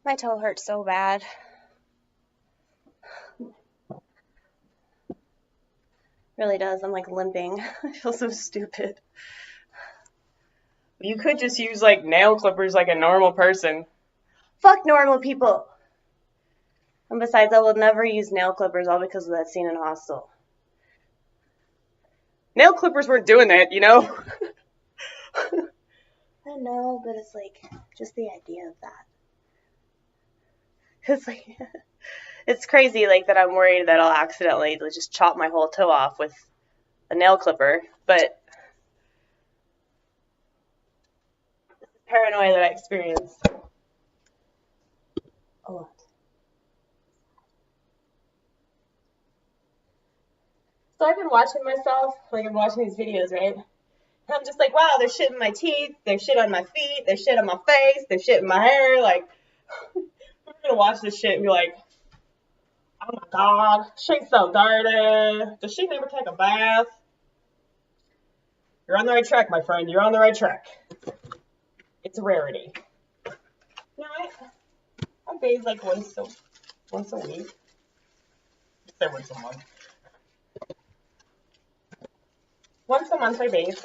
My toe hurts so bad. Really does. I'm like limping. I feel so stupid. You could just use like nail clippers like a normal person. Fuck normal people. And besides, I will never use nail clippers all because of that scene in Hostel. Nail clippers weren't doing that, you know? I know, but it's like just the idea of that. It's like it's crazy like that I'm worried that I'll accidentally just chop my whole toe off with a nail clipper, but this is paranoia that I experience a lot. So I've been watching myself, like I'm watching these videos, right? And I'm just like, wow, there's shit in my teeth, there's shit on my feet, there's shit on my face, there's shit in my hair. Like, I'm gonna watch this shit and be like, oh my god, she's so dirty. Does she never take a bath? You're on the right track, my friend. You're on the right track. It's a rarity. No, I bathe like once a week. Just say once a month. Once a month I bathe.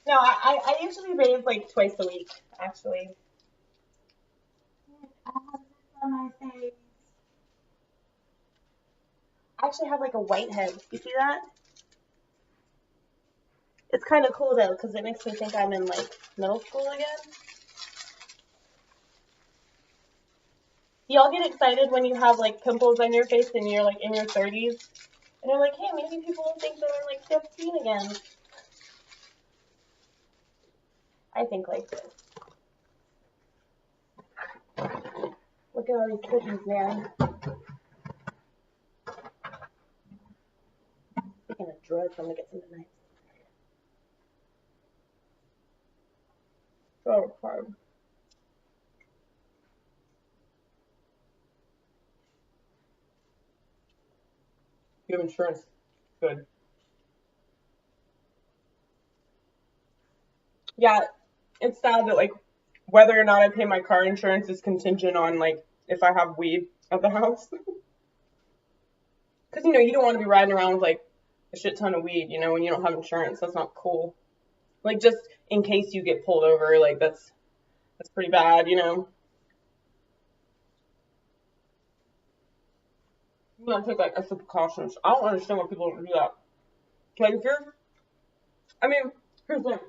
No, I usually bathe like twice a week, actually. I have this on my face. I actually have like a white head. You see that? It's kind of cool though, because it makes me think I'm in like middle school again. Y'all get excited when you have like pimples on your face and you're like in your 30s? And you're like, hey, maybe people will think that I'm like 15 again. I think like this. Look at all these cookies, man. Speaking of drugs, I'm gonna get some tonight. So hard. You have insurance. Good. Yeah, it's sad that like whether or not I pay my car insurance is contingent on like if I have weed at the house. Because you don't want to be riding around with like a shit ton of weed, when you don't have insurance. That's not cool. Like just in case you get pulled over, like that's pretty bad. You gotta take like extra precautions. I don't understand why people don't do that. Like if you're, I mean, here's the thing.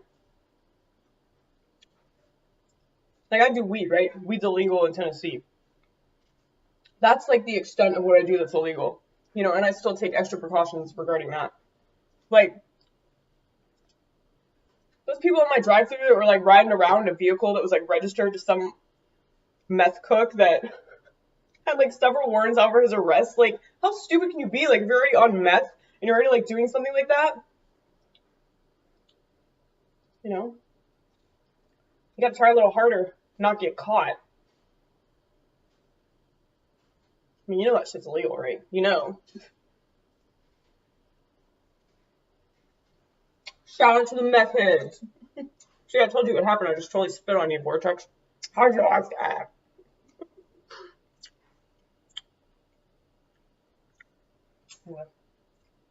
Like I do weed, right? Weed's illegal in Tennessee. That's like the extent of what I do that's illegal. And I still take extra precautions regarding that. Like those people in my drive-thru that were like riding around a vehicle that was like registered to some meth cook that had like several warrants out for his arrest. Like, how stupid can you be? Like, if you're already on meth and you're already like doing something like that, you gotta try a little harder, not get caught. I mean, that shit's illegal, right? Shout out to the meth heads. See, I told you what happened. I just totally spit on you, Vortex. How'd you like that?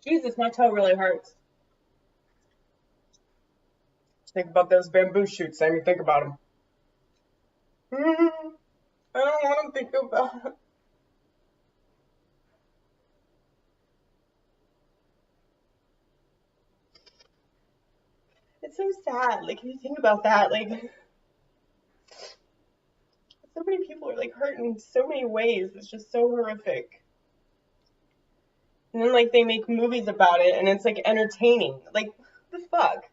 Jesus, my toe really hurts. Think about those bamboo shoots, Sammy. Think about them. I don't want to think about it. It's so sad. Like, if you think about that, like, so many people are like hurt in so many ways. It's just so horrific. And then like they make movies about it, and it's like entertaining. Like, what the fuck?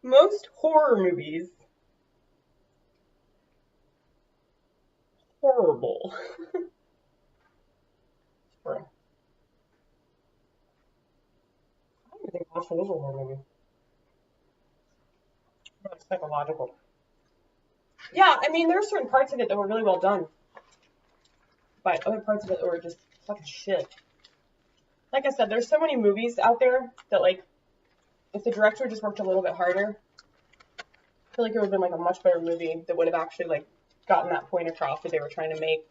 Most horror movies, horrible. I don't think Hostel was a horror movie. It's psychological. Yeah, I mean, there are certain parts of it that were really well done, but other parts of it were just fucking shit. Like I said, there's so many movies out there that like, if the director just worked a little bit harder, I feel like it would have been like a much better movie that would have actually like gotten that point across that they were trying to make.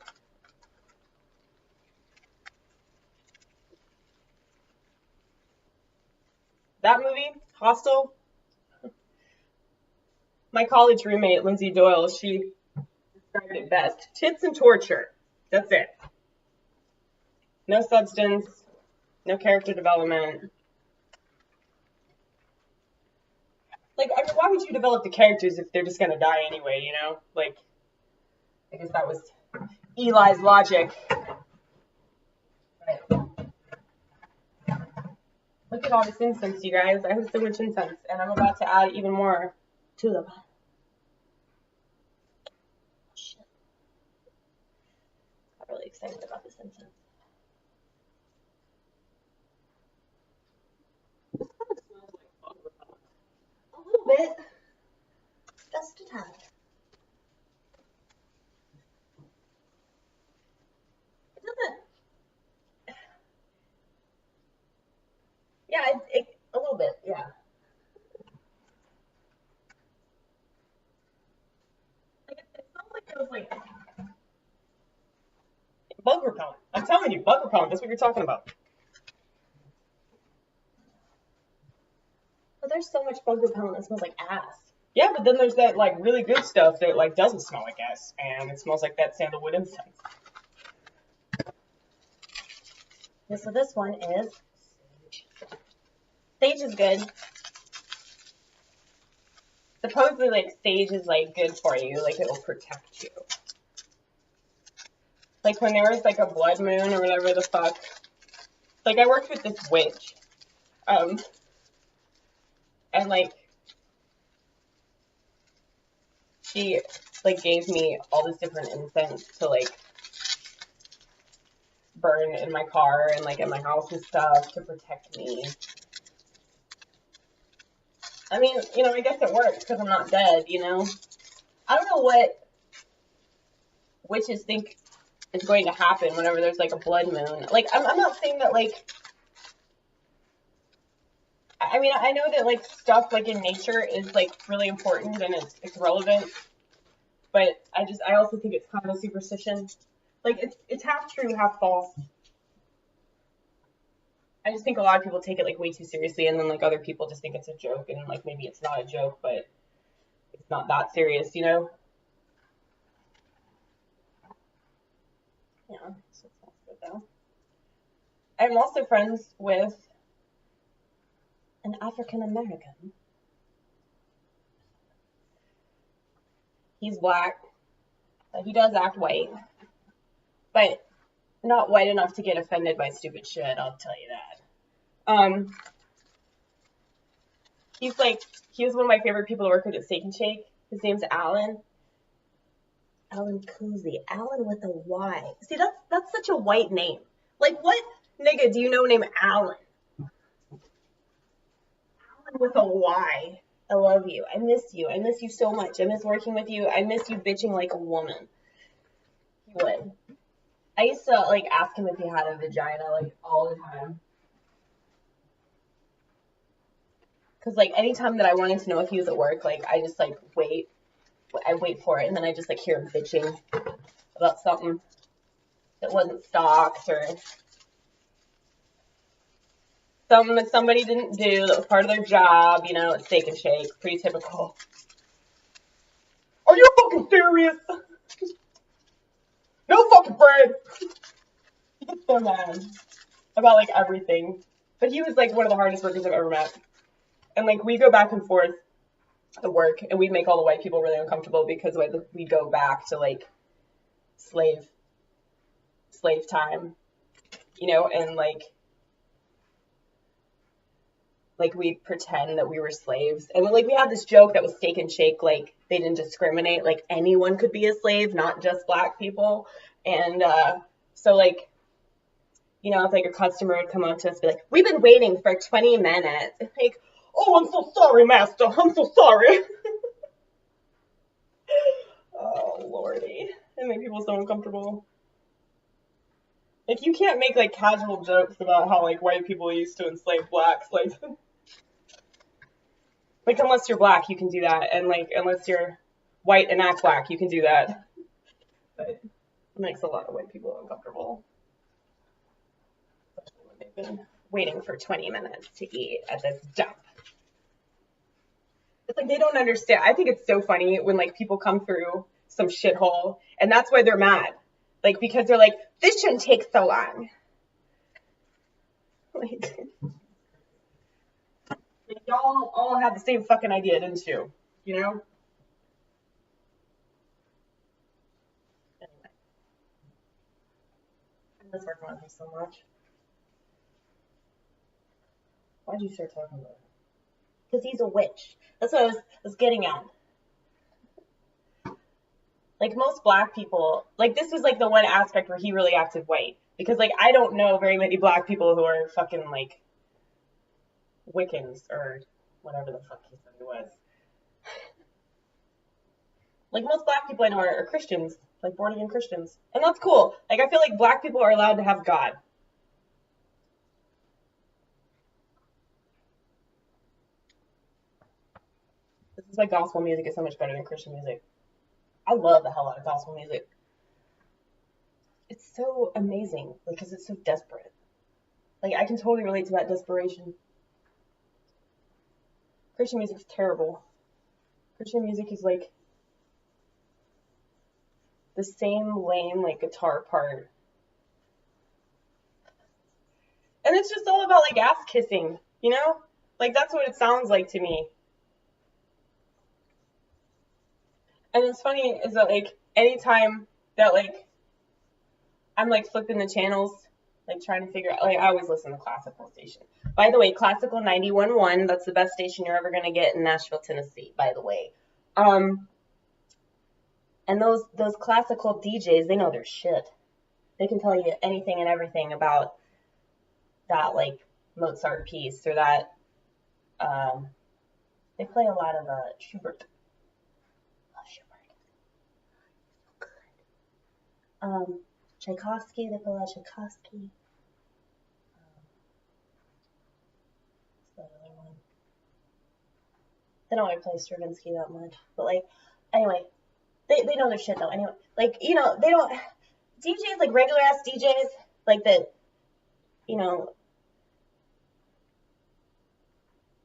That movie, Hostel, my college roommate, Lindsay Doyle, she described it best. Tits and torture. That's it. No substance, no character development. Like, I mean, why would you develop the characters if they're just gonna die anyway, you know? Like, I guess that was Eli's logic. Right. Look at all this incense, you guys. I have so much incense, and I'm about to add even more to them. Shit. I'm really excited about this incense. This kind of smells like butter. A little bit. Just a tad. It doesn't. Yeah, a little bit, yeah. It sounds like it was like bug repellent. I'm telling you, bug repellent. That's what you're talking about. But there's so much bug repellent that smells like ass. Yeah, but then there's that like really good stuff that like doesn't smell like ass, and it smells like that sandalwood incense. Yeah, so this one is sage is good. Supposedly, like, sage is, like, good for you. Like, it will protect you. Like, when there was, like, a blood moon or whatever the fuck. Like, I worked with this witch. And, like, she, like, gave me all this different incense to, like, burn in my car and, like, at my house and stuff to protect me. I mean, you know, I guess it works because I'm not dead, you know? I don't know what witches think is going to happen whenever there's, like, a blood moon. Like, I'm not saying that, like, I mean, I know that, like, stuff, like, in nature is, like, really important and it's relevant, but I also think it's kind of a superstition. Like, it's half true, half false. I just think a lot of people take it, like, way too seriously, and then, like, other people just think it's a joke, and, like, maybe it's not a joke, but it's not that serious, you know? Yeah, so it sounds good, though. I'm also friends with an African American. He's black. He does act white, but not white enough to get offended by stupid shit, I'll tell you that. He was one of my favorite people to work with at Steak and Shake. His name's Alan. Alan Cousy. Alan with a Y. See, that's such a white name. Like, what nigga do you know named Alan? Alan with a Y. I love you. I miss you. I miss you so much. I miss working with you. I miss you bitching like a woman. He would. I used to, like, ask him if he had a vagina, like, all the time. Because, like, anytime that I wanted to know if he was at work, like, I just, like, wait. I wait for it, and then I just, like, hear him bitching about something that wasn't stocked or something that somebody didn't do that was part of their job, you know, at Steak and Shake. Pretty typical. Are you fucking serious? No fucking bread. He gets so mad about, like, everything. But he was, like, one of the hardest workers I've ever met. And, like, we go back and forth at work, and we make all the white people really uncomfortable because we go back to, like, slave time, you know, and, like, we pretend that we were slaves. And, like, we had this joke that was Steak and Shake, like, they didn't discriminate, like, anyone could be a slave, not just black people. And, so, like, you know, if, like, a customer would come up to us and be like, we've been waiting for 20 minutes. It's like, oh, I'm so sorry, master. I'm so sorry. Oh, lordy. It made people so uncomfortable. Like, you can't make, like, casual jokes about how, like, white people used to enslave blacks. Like, unless you're black, you can do that. And, like, unless you're white and act black, you can do that. but it makes a lot of white people uncomfortable, especially when they've been waiting for 20 minutes to eat at this dump. It's like they don't understand. I think it's so funny when like people come through some shithole and that's why they're mad. Like because they're like, this shouldn't take so long. Like y'all all had the same fucking idea, didn't you? You know? Anyway. I miss working with him so much. Why'd you start talking about him? Because he's a witch. That's what I was getting at. Like most black people, like this was like the one aspect where he really acted white. Because like I don't know very many black people who are fucking like Wiccans or whatever the fuck he said he was. Like most black people I know are Christians, like born again Christians. And that's cool. Like I feel like black people are allowed to have God. This is why gospel music is so much better than Christian music. I love the hell out of gospel music. It's so amazing, like, because it's so desperate. Like, I can totally relate to that desperation. Christian music is terrible. Christian music is like the same lame, like, guitar part. And it's just all about, like, ass kissing, you know? Like, that's what it sounds like to me. And it's funny is that, like, anytime that, like, I'm, like, flipping the channels, like, trying to figure out, like, I always listen to classical station. By the way, classical 91.1, that's the best station you're ever going to get in Nashville, Tennessee, by the way. And those classical DJs, they know their shit. They can tell you anything and everything about that, like, Mozart piece or that, they play a lot of, Schubert. Tchaikovsky, they play a lot of Tchaikovsky. What's the other one? They don't really play Stravinsky that much, but like, anyway, they know their shit though. Anyway, like, you know, they don't, DJs, like regular ass DJs, like that, you know,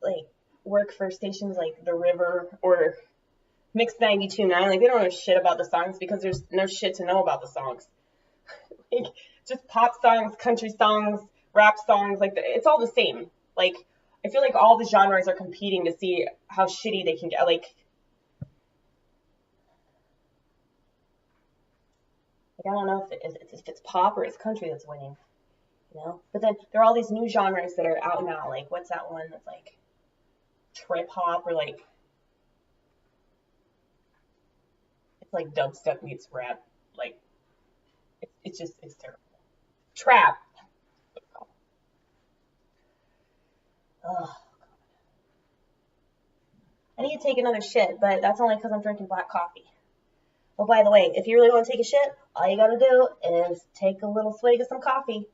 like work for stations like The River or Mix 92.9, like they don't know shit about the songs because there's no shit to know about the songs. Like, just pop songs, country songs, rap songs, like it's all the same. Like, I feel like all the genres are competing to see how shitty they can get. Like I don't know if it's pop or it's country that's winning, you know. But then there are all these new genres that are out now. Like, what's that one that's like trip hop or like it's like dubstep meets rap. Like it's terrible. Trap. Ugh. I need to take another shit, but that's only because I'm drinking black coffee. Well, by the way, if you really want to take a shit, all you gotta do is take a little swig of some coffee.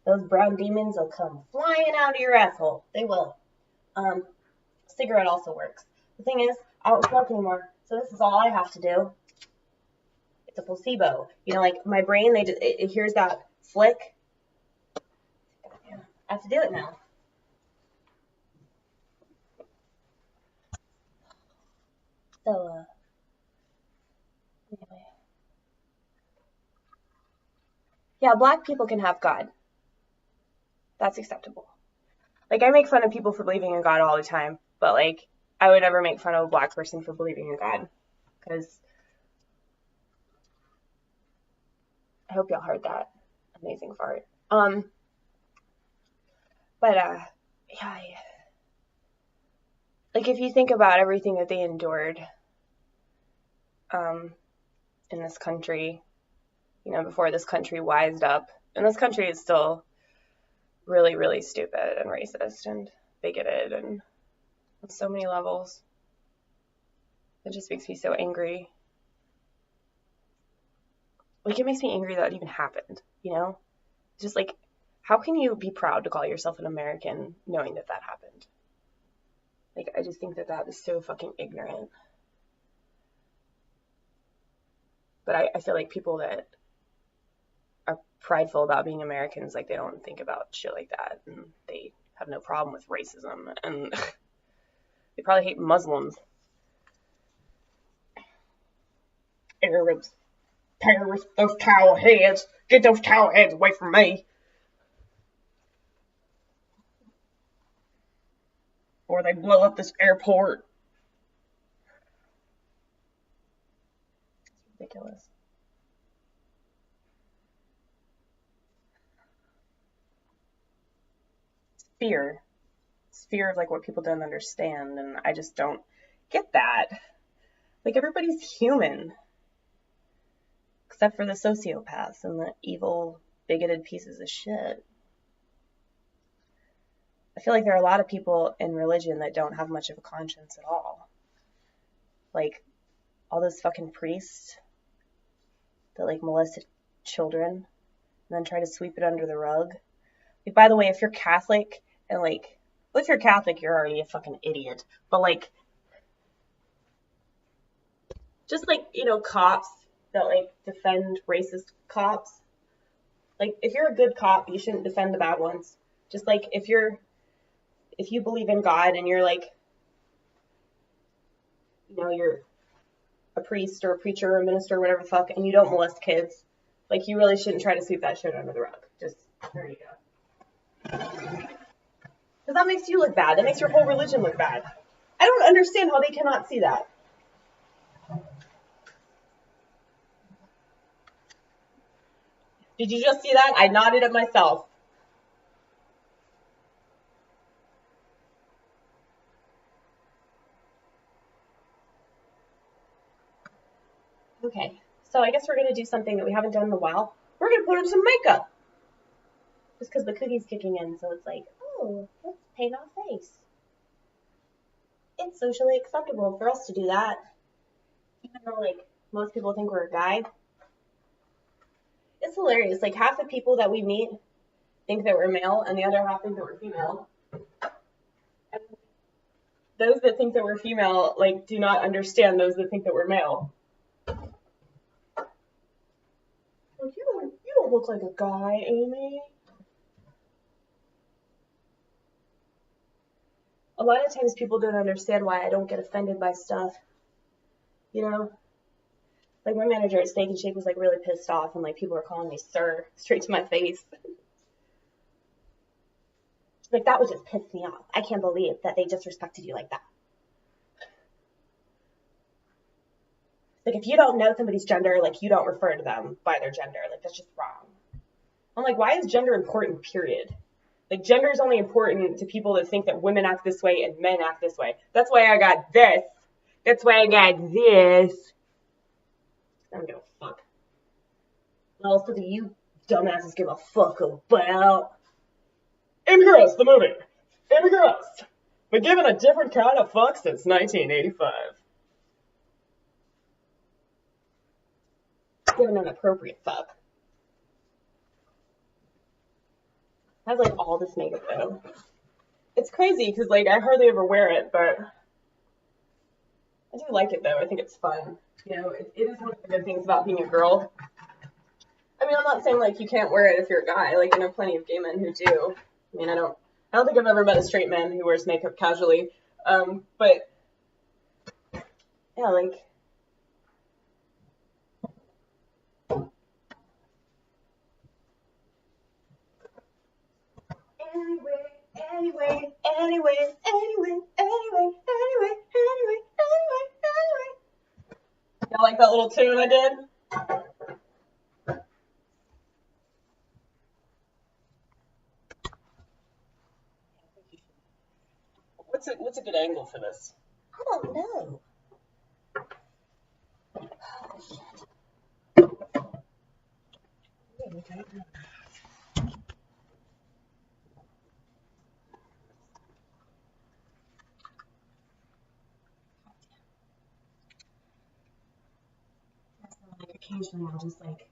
Those brown demons will come flying out of your asshole. They will. Cigarette also works. The thing is, I don't smoke anymore, so this is all I have to do. It's a placebo. You know, like my brain, it hears that flick. I have to do it now. So, anyway. Yeah, black people can have God. That's acceptable. Like, I make fun of people for believing in God all the time, but, like, I would never make fun of a black person for believing in God, because I hope y'all heard that amazing fart. But, yeah, like, if you think about everything that they endured, in this country, you know, before this country wised up, and this country is still really, really stupid and racist and bigoted and on so many levels. It just makes me so angry. Like, it makes me angry that it even happened, you know? Just like, how can you be proud to call yourself an American knowing that that happened? Like, I just think that that is so fucking ignorant. But I feel like people that are prideful about being Americans, like they don't think about shit like that, and they have no problem with racism, and they probably hate Muslims. Arabs, terrorists, those towel heads, get those towel heads away from me. Or they blow up this airport. It's ridiculous. Fear. It's fear of like what people don't understand, and I just don't get that. Like everybody's human. Except for the sociopaths and the evil, bigoted pieces of shit. I feel like there are a lot of people in religion that don't have much of a conscience at all. Like, all those fucking priests that, like, molested children and then try to sweep it under the rug. Like, by the way, if you're Catholic and, like, well, if you're Catholic, you're already a fucking idiot. But, like, just, like, you know, cops that, like, defend racist cops. Like, if you're a good cop, you shouldn't defend the bad ones. Just, like, if you believe in God and you're, like, you know, you're a priest or a preacher or a minister or whatever the fuck, and you don't molest kids, like, you really shouldn't try to sweep that shit under the rug. Just, there you go. Because that makes you look bad. That makes your whole religion look bad. I don't understand how they cannot see that. Did you just see that? I nodded at myself. Okay, so I guess we're going to do something that we haven't done in a while. We're going to put on some makeup. Just because the cookie's kicking in, so it's like, oh, let's paint our face. It's socially acceptable for us to do that. Even though, like, most people think we're a guy. It's hilarious. Like, half the people that we meet think that we're male, and the other half think that we're female. And those that think that we're female, like, do not understand those that think that we're male. Like, you don't look like a guy, Amy. A lot of times people don't understand why I don't get offended by stuff. You know? Like, my manager at Steak and Shake was, like, really pissed off, and, like, people were calling me sir straight to my face. Like, that would just piss me off. I can't believe that they disrespected you like that. Like, if you don't know somebody's gender, like, you don't refer to them by their gender. Like, that's just wrong. I'm like, why is gender important, period? Like, gender is only important to people that think that women act this way and men act this way. That's why I got this. That's why I got this. I don't give a fuck. What else do you dumbasses give a fuck about? Immigrants, the movie. Immigrants. But given a different kind of fuck since 1985. Given an appropriate fuck. I have, like, all this makeup, though. It's crazy, because, like, I hardly ever wear it, but I do like it, though. I think it's fun. You know, it is one of the good things about being a girl. I mean, I'm not saying, like, you can't wear it if you're a guy. Like, I know plenty of gay men who do. I mean, I don't think I've ever met a straight man who wears makeup casually. But, yeah, like, anyway. Y'all like that little tune I did? What's a good angle for this? I don't know. Oh, shit. Okay. Like, occasionally I'll just, like,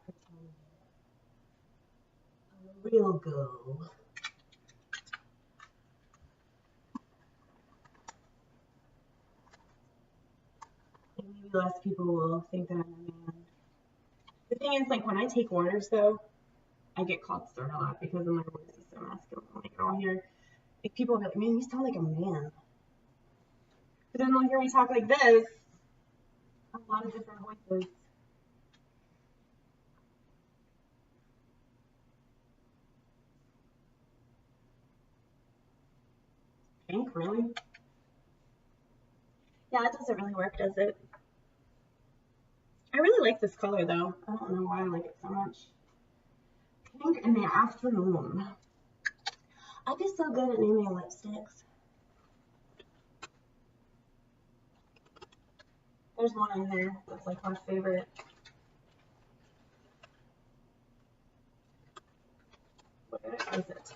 pretend I'm a real girl. maybe less people will think that I'm a man. The thing is, like, when I take orders, though, I get called sir a lot because of my voice is so masculine. Like, I'll hear, like, people will be like, man, you sound like a man. But then they'll hear me talk like this, a lot of different voices. Pink, really? Yeah, it doesn't really work, does it? I really like this color, though. I don't know why I like it so much. Pink in the afternoon. I'd be so good at naming lipsticks. There's one in there that's like my favorite. Where is it?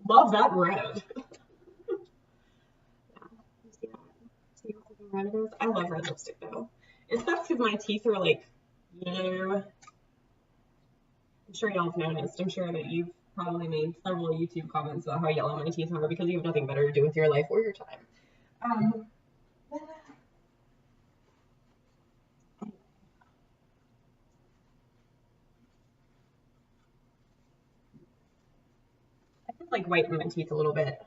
Love that red. See how fucking red it is? I love red lipstick though. It sucks because my teeth are like yellow. I'm sure y'all have noticed. I'm sure that you've probably made several YouTube comments about how yellow my teeth are because you have nothing better to do with your life or your time. I just like whiten my teeth a little bit.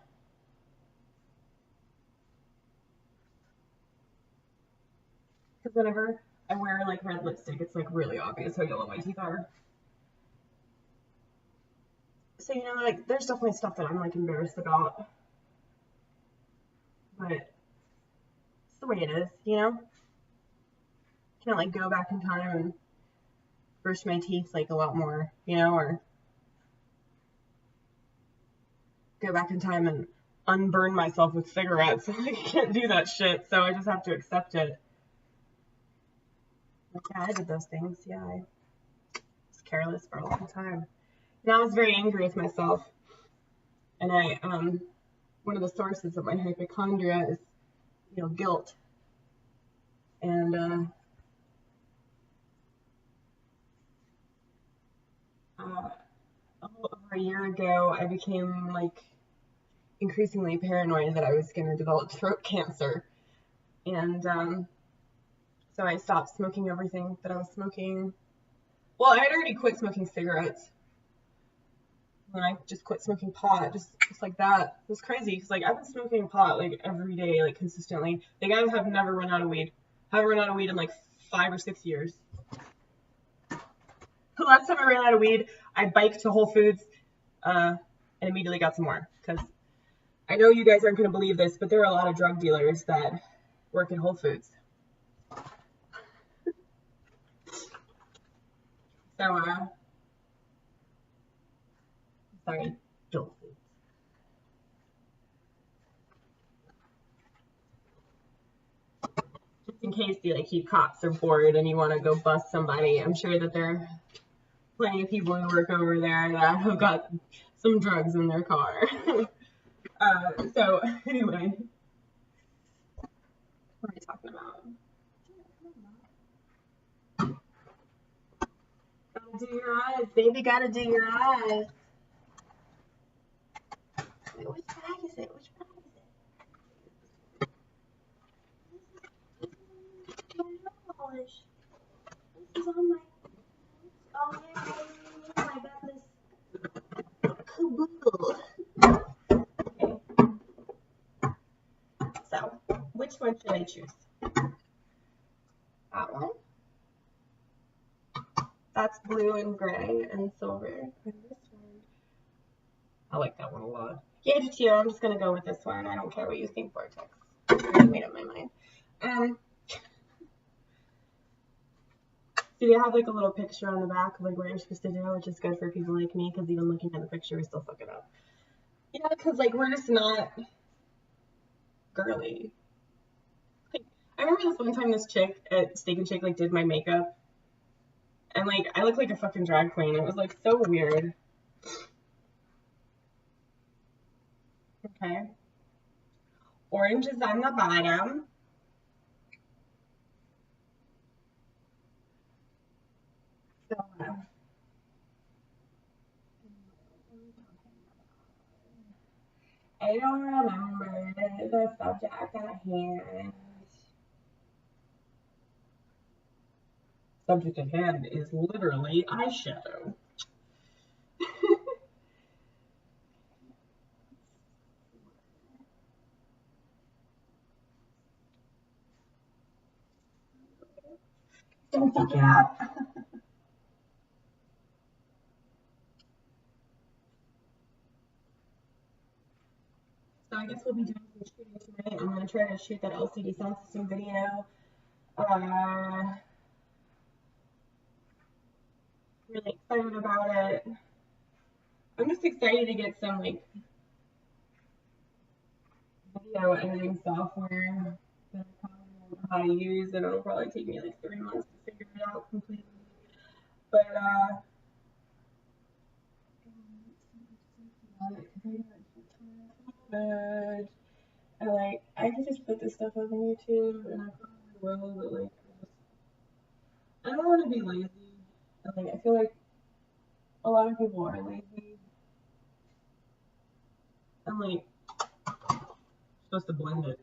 Because whenever I wear like red lipstick, it's like really obvious how yellow my teeth are. So, you know, like, there's definitely stuff that I'm like embarrassed about. But it's the way it is, you know? Can't like go back in time and brush my teeth like a lot more, you know, or go back in time and unburn myself with cigarettes. I can't do that shit, so I just have to accept it. Like, yeah, I did those things. Yeah, I was careless for a long time. Now I was very angry with myself, and one of the sources of my hypochondria is, you know, guilt, and a little over a year ago, I became like increasingly paranoid that I was going to develop throat cancer, and so I stopped smoking everything that I was smoking. Well, I had already quit smoking cigarettes. And I just quit smoking pot, just like that. It was crazy, because like I've been smoking pot like every day, like consistently. Like I have never run out of weed. I haven't run out of weed in like 5 or 6 years. The last time I ran out of weed, I biked to Whole Foods and immediately got some more. Because I know you guys aren't going to believe this, but there are a lot of drug dealers that work at Whole Foods. So, sorry, Whole Foods. Just in case you cops are bored and you want to go bust somebody, I'm sure that there are plenty of people who work over there that have got some drugs in their car. So anyway, what are we talking about? Gotta do your eyes, baby. Gotta do your eyes. Wait, which bag is it? Which bag is it? This is my nail polish. This is on my. Oh yeah, I got this caboodle. Okay. So, which one should I choose? That one. That's blue and gray and silver. And this one. I like that one a lot. Yeah, I do too. I'm just gonna go with this one. I don't care what you think, Vortex. I already made up my mind. So they have like a little picture on the back of like what you're supposed to do, which is good for people like me, because even looking at the picture, we still fuck it up. Yeah, because like we're just not girly. Like, I remember this one time this chick at Steak and Shake like did my makeup, and like I looked like a fucking drag queen. It was like so weird. Okay. Orange is on the bottom. So, I don't remember the subject at hand. subject at hand is literally eyeshadow. Don't fuck it up. So I guess we'll be doing some shooting tonight. I'm gonna try to shoot that LCD sound system video. Really excited about it. I'm just excited to get some like video editing software that I probably won't know how to use, and it'll probably take me like 3 months to figure it out completely. But I could just put this stuff on YouTube, and I probably will, but like I don't want to be lazy. And, like I feel like a lot of people are lazy. I'm like supposed to blend it.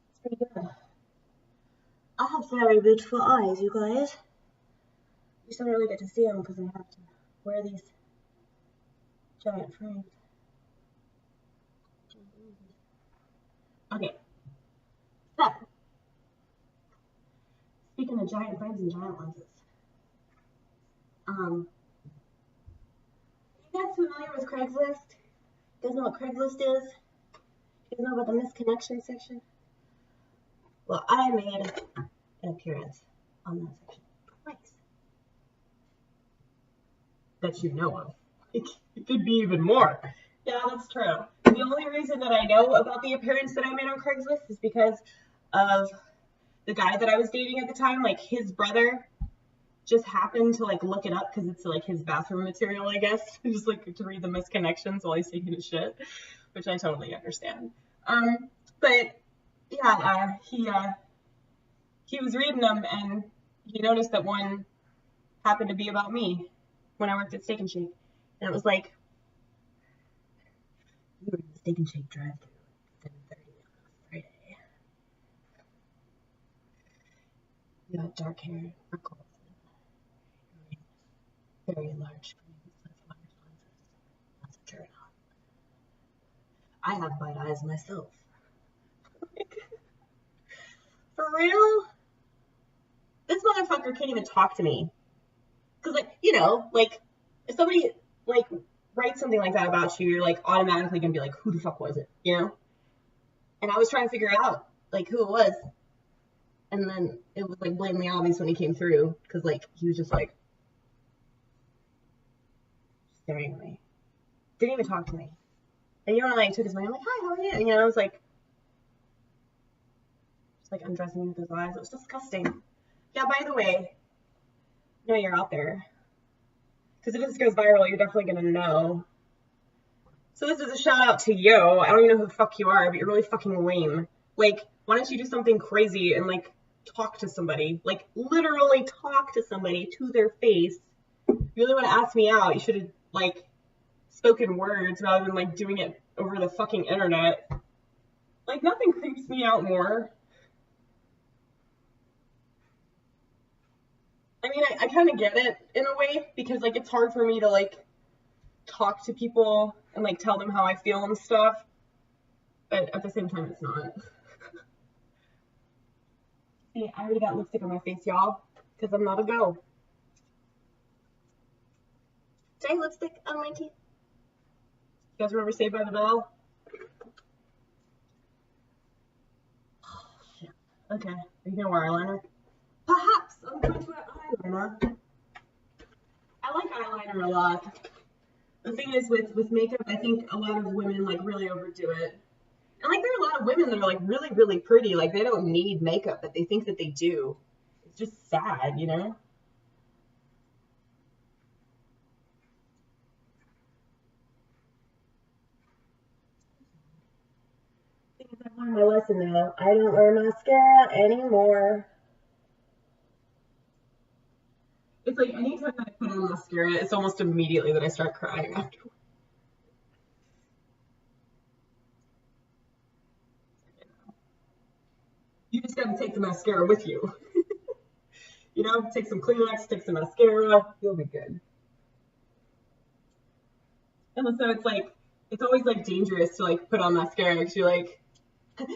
It's pretty good. I have very beautiful eyes, you guys. You just don't really get to see them because I have to wear these giant frames. Okay. So, speaking of giant frames and giant lenses, you guys familiar with Craigslist? You guys know what Craigslist is? You guys know about the misconnection section? Well, I made an appearance on that section twice. That you know of. It could be even more. Yeah, that's true. The only reason that I know about the appearance that I made on Craigslist is because of the guy that I was dating at the time. Like, his brother just happened to like look it up because it's like his bathroom material, I guess. Just like to read the misconnections while he's taking his shit, which I totally understand. But yeah, he was reading them and he noticed that one happened to be about me when I worked at Steak and Shake, and it was like, we were in the Steak and Shake drive-thru at 7:30 on a Friday. You had dark hair, freckles, and very large frames with large lenses. That's a turn on. I have bright eyes myself. For real? This motherfucker can't even talk to me. Cause like, you know, like if somebody like writes something like that about you, you're like automatically gonna be like, who the fuck was it? You know? And I was trying to figure out like who it was. And then it was like blatantly obvious when he came through, because like he was just like staring at me. Didn't even talk to me. And you know, like took his money, I'm like, hi, how are you? And you know, I was like just like undressing me with his eyes. It was disgusting. Yeah, by the way, I know you're out there. Because if this goes viral, you're definitely gonna know. So this is a shout out to you. I don't even know who the fuck you are, but you're really fucking lame. Like, why don't you do something crazy and like talk to somebody? Like, literally talk to somebody to their face. If you really want to ask me out, you should have like spoken words rather than like doing it over the fucking internet. Like, nothing creeps me out more. I mean, I kind of get it in a way, because like it's hard for me to like talk to people and like tell them how I feel and stuff, but at the same time it's not. See, I already got lipstick on my face, y'all, because I'm not a go. Did I have lipstick on my teeth? You guys remember Saved by the Bell? Oh, shit. Okay, are you gonna wear eyeliner? Perhaps I'm going to wear eyeliner. I like eyeliner a lot. The thing is with makeup, I think a lot of women like really overdo it. And like there are a lot of women that are like really, really pretty. Like they don't need makeup, but they think that they do. It's just sad, you know? I think I've learned my lesson now. I don't wear mascara anymore. It's like anytime that I put on mascara, it's almost immediately that I start crying afterwards. You just gotta take the mascara with you. You know, take some Kleenex, take some mascara, you'll be good. And so it's like, it's always like dangerous to like put on mascara because you're like,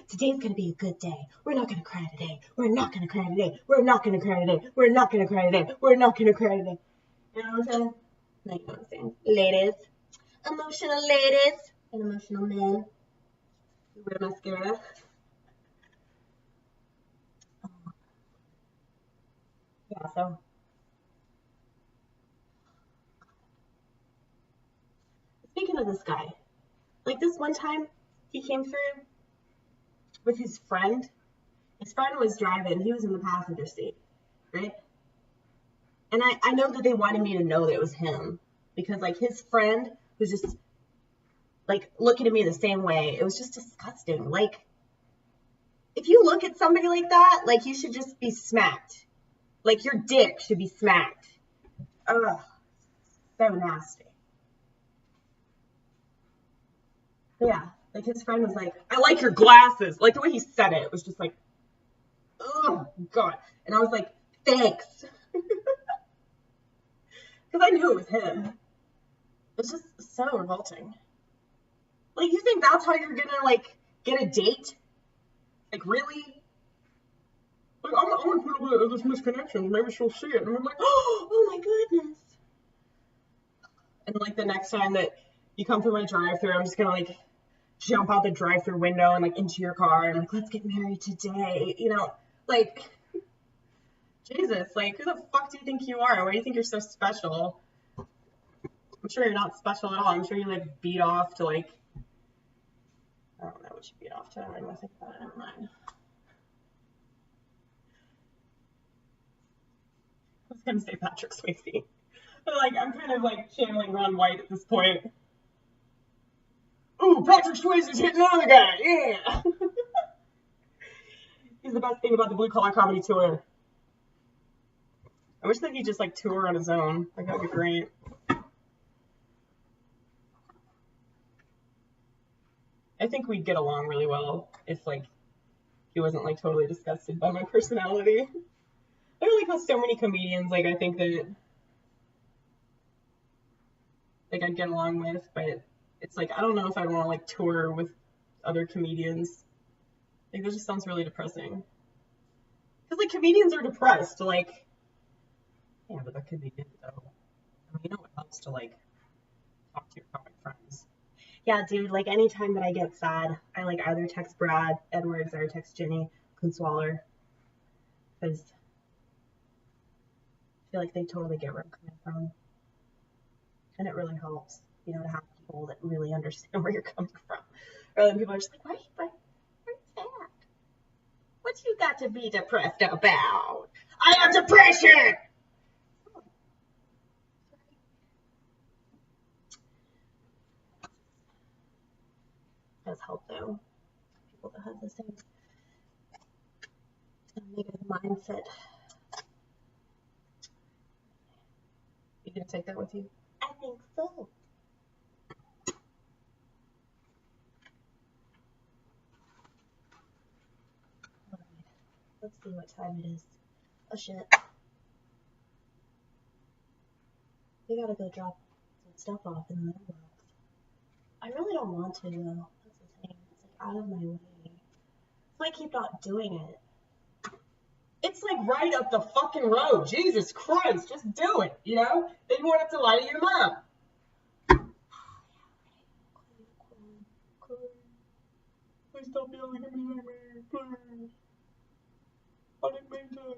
today's gonna be a good day. We're not gonna cry today. We're not gonna cry today. We're not gonna cry today. We're not gonna cry today. We're not gonna cry today. You know what I'm saying? No, you know what I'm saying. Ladies. Emotional ladies. And emotional men. Who wear mascara. Yeah, so. Speaking of this guy, like this one time he came through with his friend. His friend was driving. He was in the passenger seat, right? And I know that they wanted me to know that it was him because like his friend was just like looking at me the same way. It was just disgusting. Like if you look at somebody like that, like you should just be smacked. Like your dick should be smacked. Ugh, so nasty. But yeah, like his friend was like, I like your glasses. Like the way he said it was just like, oh God. And I was like, thanks. Because I knew it was him. It's just so revolting. Like, you think that's how you're gonna, like, get a date? Like, really? Like, I'm gonna put a bit of this misconnection. Maybe she'll see it. And I'm like, oh my goodness. And, like, the next time that you come through my drive-thru, I'm just gonna, like, jump out the drive-thru window and, like, into your car and, like, let's get married today. You know, like, Jesus, like, who the fuck do you think you are? Why do you think you're so special? I'm sure you're not special at all. I'm sure you, like, beat off to, like, I don't know what you beat off to. I don't even think about it. Never mind. I was gonna say Patrick Swayze, but like I'm kind of like channeling Ron White at this point. Ooh, Patrick Swayze's hitting another guy. Yeah. He's the best thing about the Blue Collar Comedy Tour. I wish that he'd just like tour on his own. Like that'd be great. I think we'd get along really well if like he wasn't like totally disgusted by my personality. I don't like how so many comedians like I think that like I'd get along with, but it's like I don't know if I want to like tour with other comedians. Like that just sounds really depressing. Because like comedians are depressed, like yeah, but they're comedians though. I mean, you know what helps to like talk to your comic friends. Yeah, dude, like anytime that I get sad, I like either text Brad Edwards or text Jenny Kunswaller. Because I feel like they totally get where I'm coming from. And it really helps, you know, to have people that really understand where you're coming from. Rather than people are just like, why are you sad? What you got to be depressed about? I have depression! Does help though. People that have the same negative mindset. You gonna take that with you? I think so. Alright, let's see what time it is. Oh shit. We gotta go drop some stuff off in the mailbox. I really don't want to though. That's the thing. It's like out of my way. So I keep not doing it. It's like right up the fucking road. Jesus Christ, just do it, you know? Then you won't have to lie to your mom. Please stop yelling at me, please. I didn't mean to.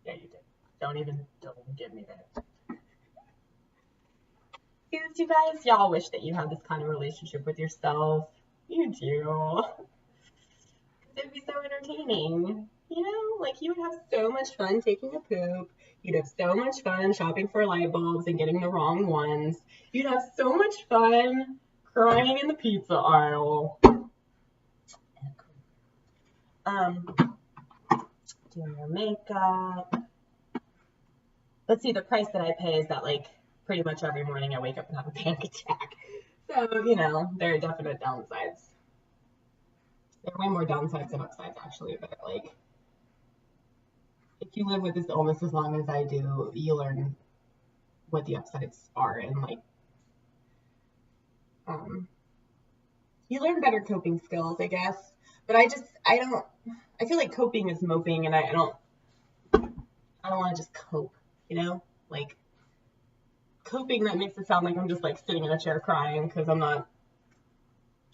Yeah, you did. Don't give me that. Because you guys, y'all wish that you had this kind of relationship with yourself. You do. It'd be so entertaining. You know, like you would have so much fun taking a poop. You'd have so much fun shopping for light bulbs and getting the wrong ones. You'd have so much fun crying in the pizza aisle. Doing your makeup. But see, the price that I pay is that, like, pretty much every morning I wake up and have a panic attack. So, you know, there are definite downsides. There are way more downsides than upsides, actually. But, like, if you live with this illness as long as I do, you learn what the upsides are. And, like, you learn better coping skills, I guess. But I feel like coping is moping, and I don't want to just cope, you know? Like, coping, that makes it sound like I'm just, like, sitting in a chair crying because I'm not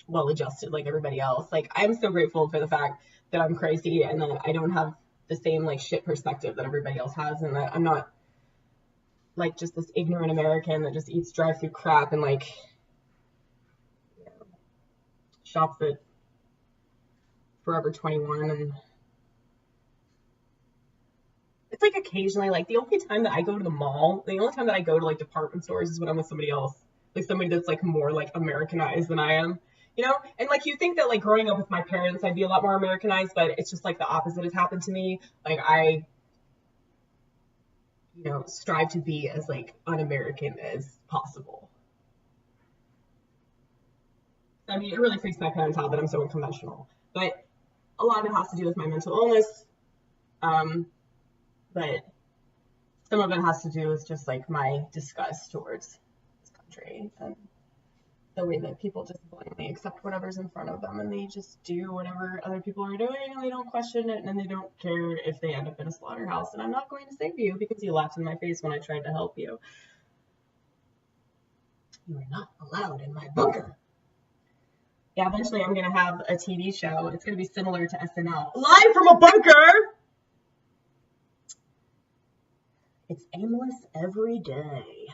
well adjusted like everybody else. Like, I'm so grateful for the fact that I'm crazy and that I don't have the same, like, shit perspective that everybody else has, and that I'm not, like, just this ignorant American that just eats drive-through crap and, like, you know, shops at Forever 21. And it's like occasionally, like, the only time that I go to the mall, the only time that I go to, like, department stores is when I'm with somebody else, like somebody that's, like, more, like, Americanized than I am, you know? And, like, you think that, like, growing up with my parents I'd be a lot more Americanized, but it's just, like, the opposite has happened to me. Like, I, you know, strive to be as, like, un-American as possible. I mean, it really freaks my parents out that I'm so unconventional, but a lot of it has to do with my mental illness, but some of it has to do with just, like, my disgust towards this country and the way that people just blindly accept whatever's in front of them, and they just do whatever other people are doing, and they don't question it, and they don't care if they end up in a slaughterhouse. And I'm not going to save you because you laughed in my face when I tried to help you. You are not allowed in my bunker. Yeah, eventually I'm going to have a TV show. It's going to be similar to SNL. Live from a bunker! It's aimless every day.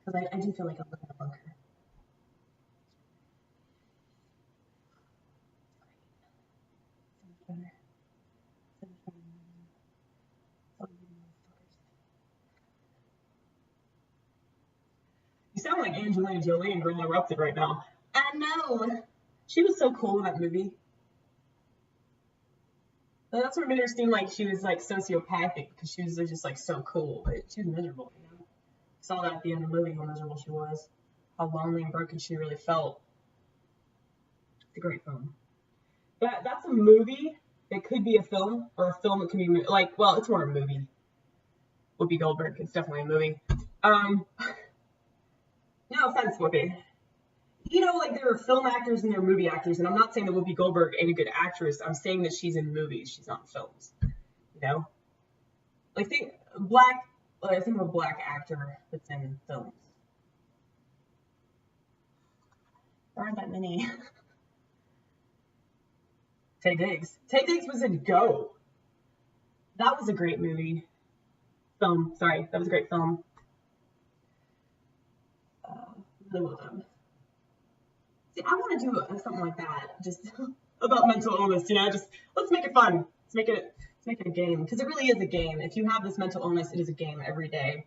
Because I do feel like I'm living in a bunker. You sound like Angelina Jolie and Girl Erupted right now. I know. She was so cool in that movie. And that's what made her seem like she was, like, sociopathic, because she was just, like, so cool, but she was miserable, you know? Saw that at the end of the movie, how miserable she was, how lonely and broken she really felt. It's a great film. That's a movie that could be a film, or a film that can be, like, well, it's more a movie. Whoopi Goldberg, it's definitely a movie. No offense, Whoopi. You know, like, there are film actors and there are movie actors, and I'm not saying that Whoopi Goldberg ain't a good actress. I'm saying that she's in movies, she's not in films. You know? Like, think of a black actor that's in films. There aren't that many. Tay Diggs. Tay Diggs was in Go. That was a great movie. Film. Sorry, that was a great film. Really well done. See, I want to do something like that, just about mental illness, you know, just let's make it fun. Let's make it a game, because it really is a game. If you have this mental illness, it is a game every day.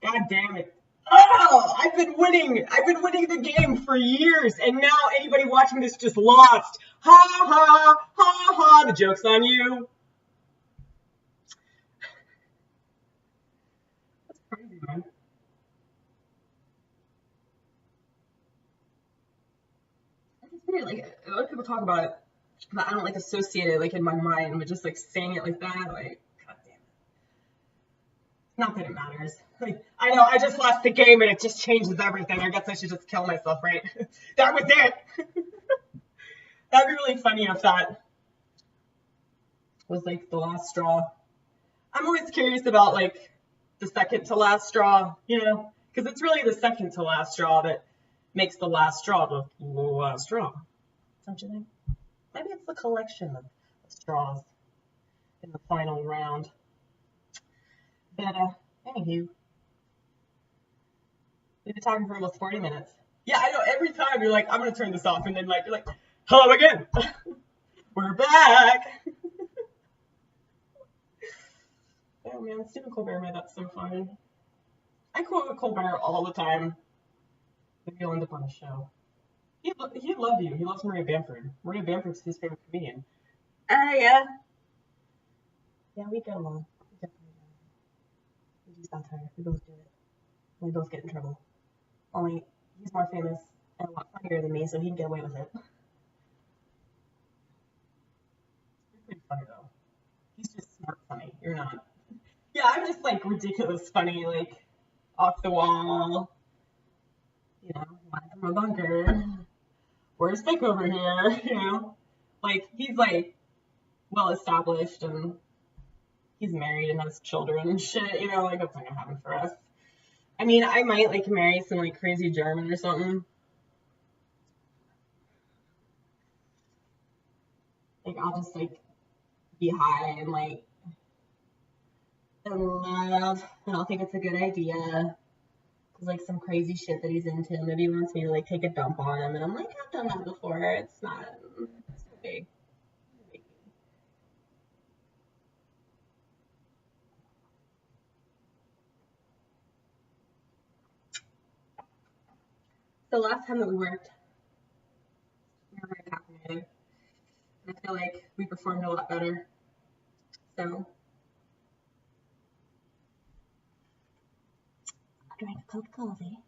God damn it. Oh, I've been winning the game for years, and now anybody watching this just lost. Ha ha, ha ha, the joke's on you. That's crazy, man. It's weird, like, a lot of people talk about it, but I don't, like, associate it, like, in my mind with just, like, saying it like that, like, god damn it. Not that it matters. Like, I know, I just lost the game and it just changes everything. I guess I should just kill myself, right? That was it. That'd be really funny if that was, like, the last straw. I'm always curious about, like, the second to last straw, you know? Because it's really the second to last straw that makes the last straw the last straw. Don't you think? Maybe it's the collection of straws in the final round. But, anywho. We've been talking for almost 40 minutes. Yeah, I know, every time you're like, I'm going to turn this off, and then, like, you're like, hello again. We're back. Oh, man, Stephen Colbert made that so funny. I quote Colbert all the time. Maybe you'll end up on the show. He loved you. He loves Maria Bamford. Maria Bamford's his favorite comedian. Yeah. Yeah, we get along. He's satire. We both do it. We both get in trouble. Only he's more famous and a lot funnier than me, so he'd get away with it. You're pretty funny though. He's just smart funny. You're not. Yeah, I'm just like ridiculous funny, like off the wall. You know, live from a bunker. Where's Vic over here? You know, like he's like well established and he's married and has children and shit. You know, like that's not gonna happen for us. I mean, I might like marry some like crazy German or something. Like I'll just like be high and like in love, and I'll think it's a good idea. Cause like some crazy shit that he's into. Maybe he wants me to like take a dump on him, and I'm like, I've done that before. It's not big. The last time that we worked, we were very caffeinated, and I feel like we performed a lot better. So I drank a cup of coffee,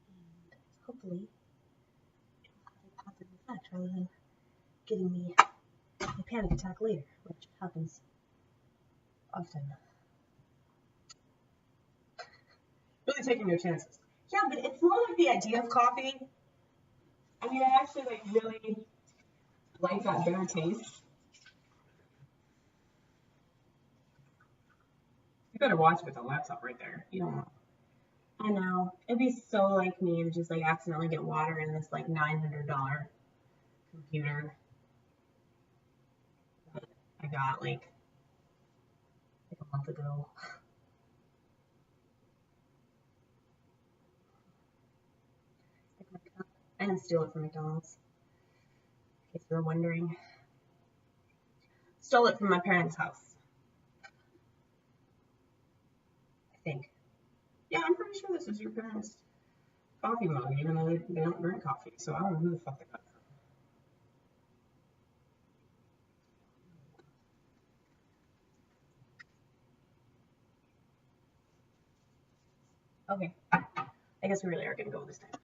and hopefully it'll have a positive effect rather than giving me a panic attack later, which happens often. Really taking no chances. Yeah, but it's more like the idea of coffee. I mean, I actually like really like that bitter taste. You better watch with the laptop right there. You don't want. I know. It'd be so like me to just like accidentally get water in this like $900 computer that I got like a month ago. I didn't steal it from McDonald's, in case you were wondering. Stole it from my parents' house, I think. Yeah, I'm pretty sure this is your parents' coffee mug, even though they don't drink coffee, so I don't know who the fuck they got it from. Okay, I guess we really are gonna go this time.